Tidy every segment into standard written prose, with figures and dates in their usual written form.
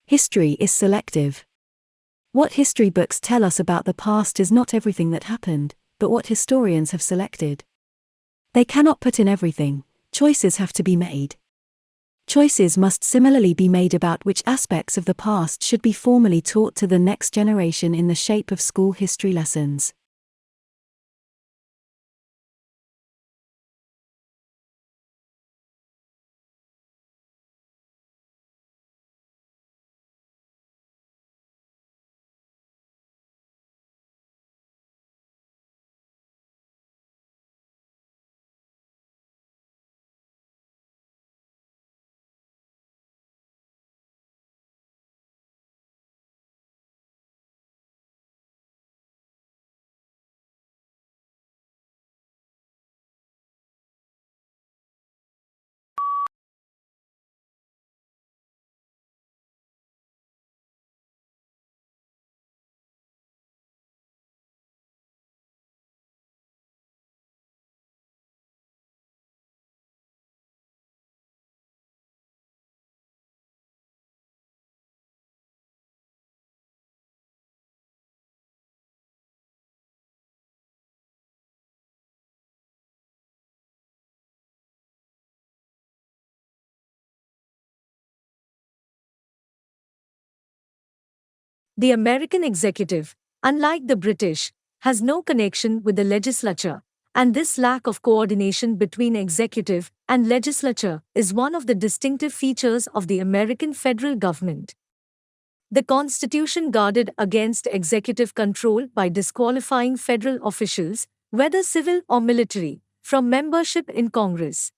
History is selective. What history books tell us about the past is not everything that happened, but what historians have selected. They cannot put in everything. Choices have to be made. Choices must similarly be made about which aspects of the past should be formally taught to the next generation in the shape of school history lessons. The American executive, unlike the British, has no connection with the legislature, and this lack of coordination between executive and legislature is one of the distinctive features of the American federal government. The Constitution guarded against executive control by disqualifying federal officials, whether civil or military, from membership in Congress.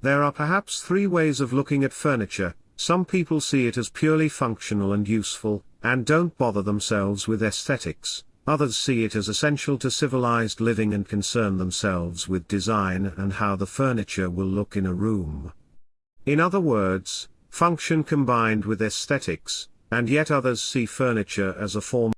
There are perhaps three ways of looking at furniture. Some people see it as purely functional and useful, and don't bother themselves with aesthetics. Others see it as essential to civilized living and concern themselves with design and how the furniture will look in a room. In other words, function combined with aesthetics, and yet others see furniture as a form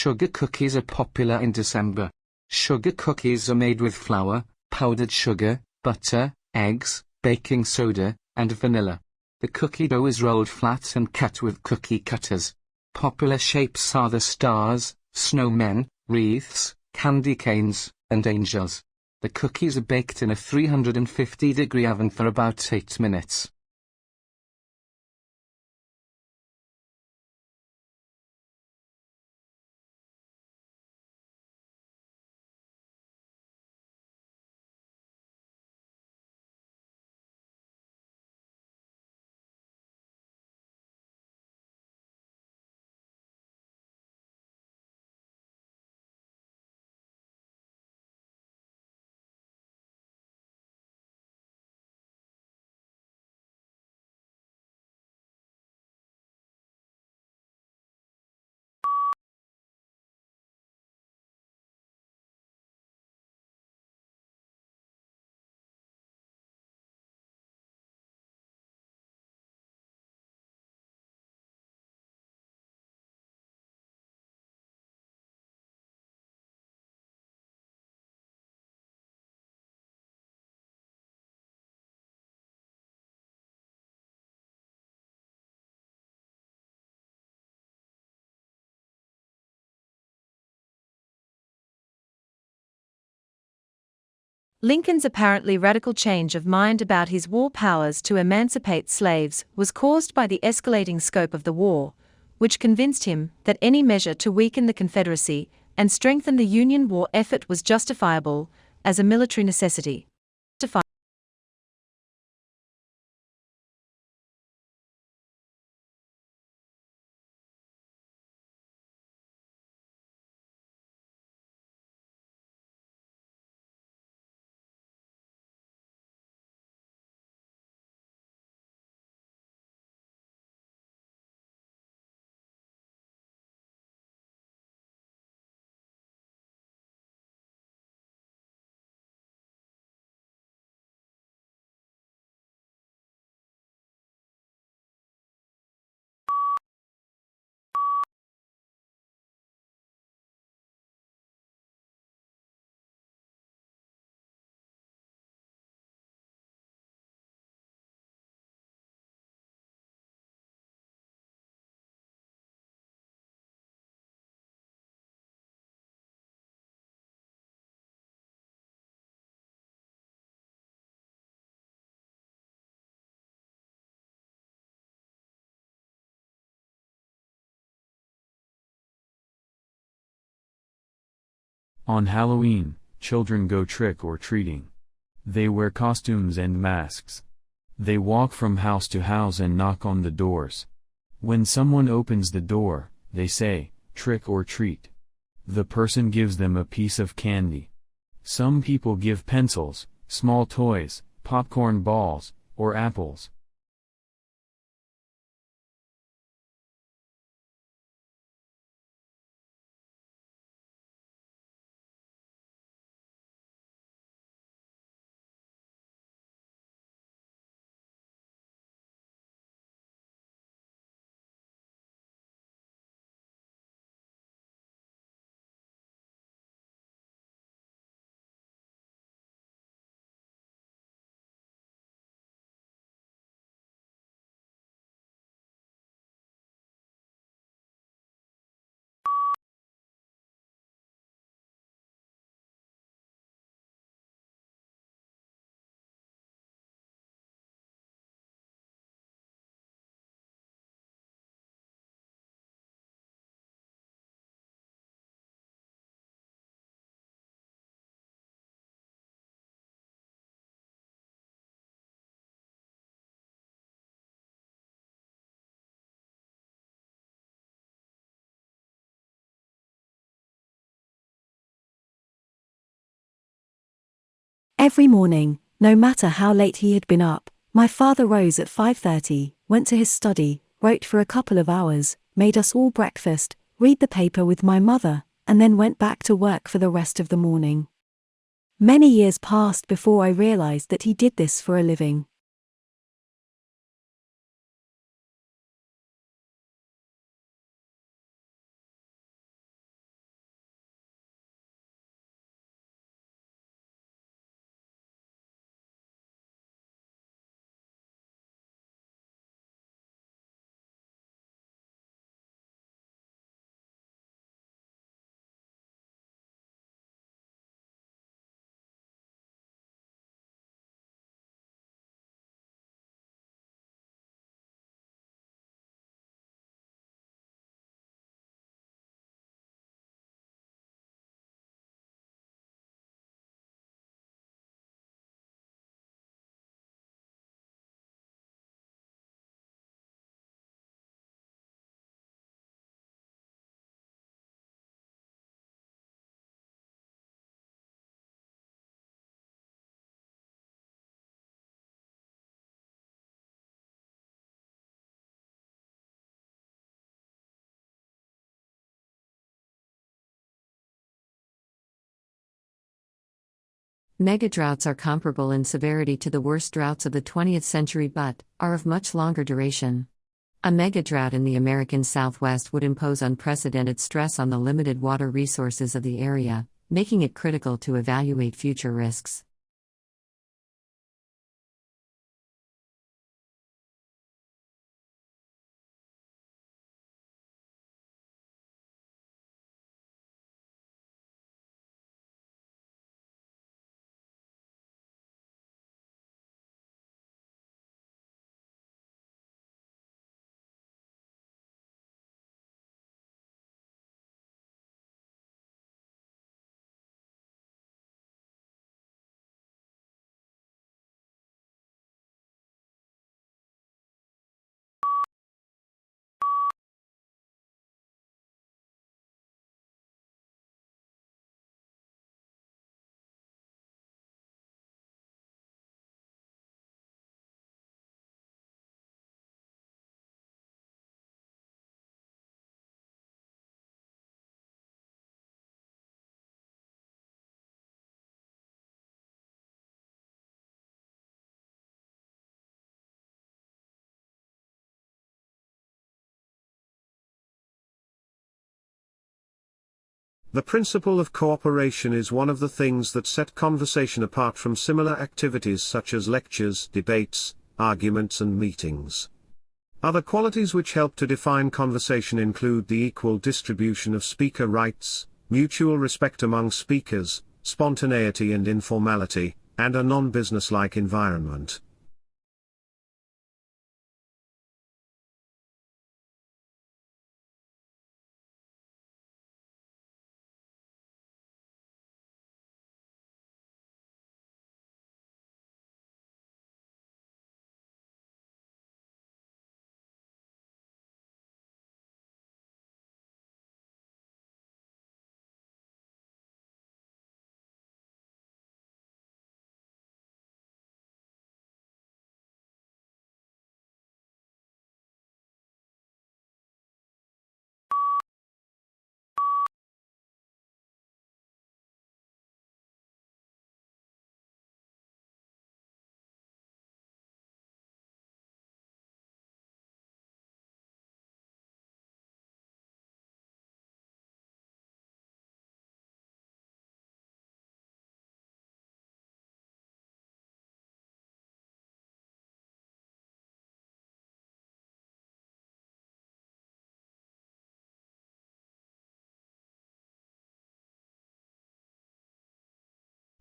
Sugar cookies are popular in December. Sugar cookies are made with flour, powdered sugar, butter, eggs, baking soda, and vanilla. The cookie dough is rolled flat and cut with cookie cutters. Popular shapes are the stars, snowmen, wreaths, candy canes, and angels. The cookies are baked in a 350-degree oven for about 8 minutes. Lincoln's apparently radical change of mind about his war powers to emancipate slaves was caused by the escalating scope of the war, which convinced him that any measure to weaken the Confederacy and strengthen the Union war effort was justifiable as a military necessity. On Halloween, children go trick-or-treating. They wear costumes and masks. They walk from house to house and knock on the doors. When someone opens the door, they say, "Trick or treat." The person gives them a piece of candy. Some people give pencils, small toys, popcorn balls, or apples. Every morning, no matter how late he had been up, my father rose at 5:30, went to his study, wrote for a couple of hours, made us all breakfast, read the paper with my mother, and then went back to work for the rest of the morning. Many years passed before I realized that he did this for a living. Megadroughts are comparable in severity to the worst droughts of the 20th century but are of much longer duration. A megadrought in the American Southwest would impose unprecedented stress on the limited water resources of the area, making it critical to evaluate future risks. The principle of cooperation is one of the things that set conversation apart from similar activities such as lectures, debates, arguments and meetings. Other qualities which help to define conversation include the equal distribution of speaker rights, mutual respect among speakers, spontaneity and informality, and a non-business-like environment.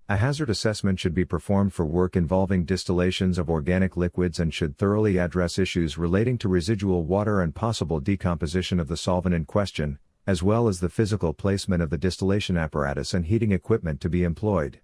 A hazard assessment should be performed for work involving distillations of organic liquids and should thoroughly address issues relating to residual water and possible decomposition of the solvent in question, as well as the physical placement of the distillation apparatus and heating equipment to be employed.